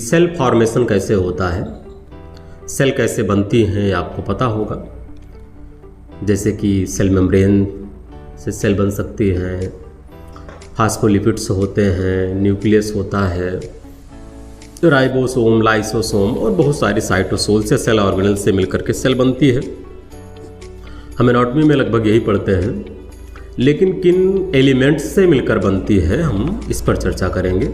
Cell formation कैसे होता है, सेल कैसे बनती हैं आपको पता होगा। जैसे कि सेल मेम्ब्रेन से सेल बन सकती हैं, फास्फोलिपिड्स होते हैं, न्यूक्लियस होता है, राइबोसोम, लाइसोसोम और बहुत सारी साइटोसोल से सेल ऑर्गेनेल से मिलकर के सेल बनती है। हम एनाटॉमी में लगभग यही पढ़ते हैं, लेकिन किन एलिमेंट्स से मिलकर बनती है हम इस पर चर्चा करेंगे।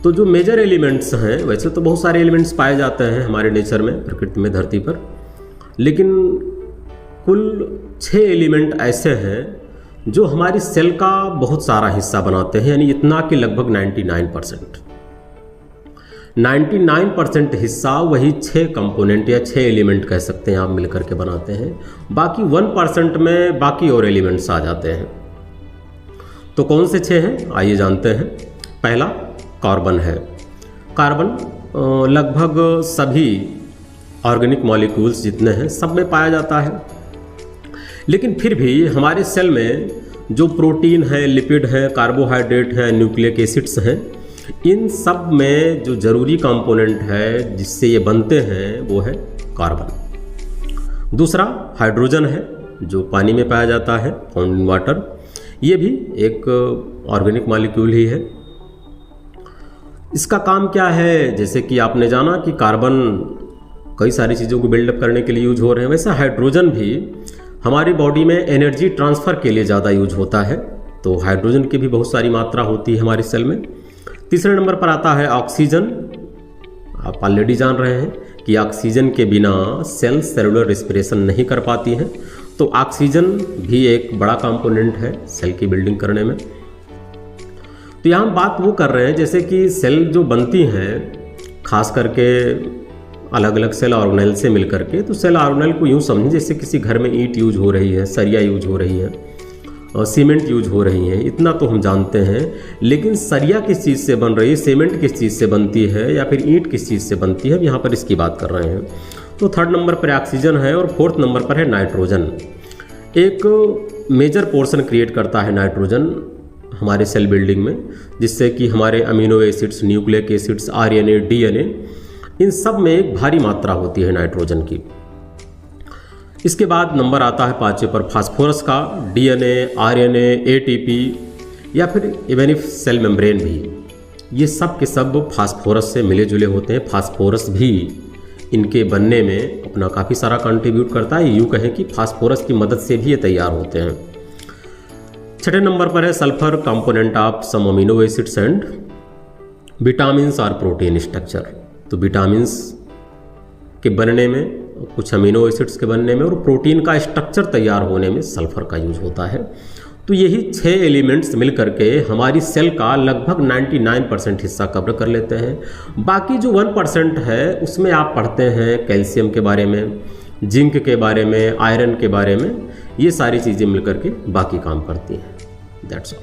तो जो मेजर एलिमेंट्स हैं, वैसे तो बहुत सारे एलिमेंट्स पाए जाते हैं हमारे नेचर में, प्रकृति में, धरती पर, लेकिन कुल 6 एलिमेंट ऐसे हैं जो हमारी सेल का बहुत सारा हिस्सा बनाते हैं, यानी इतना कि लगभग 99% हिस्सा वही 6 कंपोनेंट या 6 एलिमेंट कह सकते हैं आप मिलकर के बनाते हैं। बाकी 1% में बाकी और एलिमेंट्स आ जाते हैं। तो कौन से 6 हैं आइए जानते हैं। पहला कार्बन है। कार्बन लगभग सभी ऑर्गेनिक मॉलिक्यूल्स जितने हैं सब में पाया जाता है, लेकिन फिर भी हमारे सेल में जो प्रोटीन है, लिपिड है, कार्बोहाइड्रेट है, न्यूक्लिक एसिड्स हैं, इन सब में जो जरूरी कंपोनेंट है जिससे ये बनते हैं वो है कार्बन। दूसरा हाइड्रोजन है जो पानी में पाया जाता है, फाउंड इन वाटर। ये भी एक ऑर्गेनिक मॉलिक्यूल ही है। इसका काम क्या है, जैसे कि आपने जाना कि कार्बन कई सारी चीज़ों को बिल्डअप करने के लिए यूज हो रहे हैं, वैसे हाइड्रोजन भी हमारी बॉडी में एनर्जी ट्रांसफ़र के लिए ज़्यादा यूज होता है। तो हाइड्रोजन की भी बहुत सारी मात्रा होती है हमारी सेल में। तीसरे नंबर पर आता है ऑक्सीजन। आप ऑलरेडी जान रहे हैं कि ऑक्सीजन के बिना सेल सेलुलर रेस्पिरेशन नहीं कर पाती हैं, तो ऑक्सीजन भी एक बड़ा कंपोनेंट है सेल की बिल्डिंग करने में। तो यहाँ हम बात वो कर रहे हैं जैसे कि सेल जो बनती हैं खास करके अलग अलग सेल ऑर्गेनेल से मिलकर के, तो सेल ऑर्गेनेल को यूँ समझें जैसे किसी घर में ईंट यूज हो रही है, सरिया यूज हो रही है और सीमेंट यूज हो रही है, इतना तो हम जानते हैं। लेकिन सरिया किस चीज़ से बन रही है, सीमेंट किस चीज़ से बनती है, या फिर ईंट किस चीज़ से बनती है, यहाँ पर इसकी बात कर रहे हैं। तो थर्ड नंबर पर ऑक्सीजन है और फोर्थ नंबर पर है नाइट्रोजन। एक मेजर पोर्शन क्रिएट करता है नाइट्रोजन हमारे सेल बिल्डिंग में, जिससे कि हमारे amino acids, nucleic acids, RNA, DNA, इन सब में एक भारी मात्रा होती है नाइट्रोजन की। इसके बाद नंबर आता है 5वें पर फास्फोरस का। डीएनए, आरएनए, एटीपी या फिर इवन इफ सेल मेम्ब्रेन भी, ये सब के सब फास्फोरस से मिले जुले होते हैं। फास्फोरस भी इनके बनने में अपना काफ़ी सारा कंट्रीब्यूट करता है। यूँ कहें कि फास्फोरस की मदद से भी ये तैयार होते हैं। 6ठे नंबर पर है sulphur, component of some amino acids and vitamins और प्रोटीन स्ट्रक्चर। तो विटामिन्स के बनने में, कुछ अमीनो एसिड्स के बनने में और प्रोटीन का स्ट्रक्चर तैयार होने में सल्फर का यूज होता है। तो यही 6 एलिमेंट्स मिल करके हमारी सेल का लगभग 99% हिस्सा कवर कर लेते हैं। बाकी जो 1% है उसमें आप पढ़ते हैं कैल्शियम के बारे में, जिंक के बारे में, आयरन के बारे में, ये सारी चीज़ें मिलकर के बाकी काम करती हैं। That's all.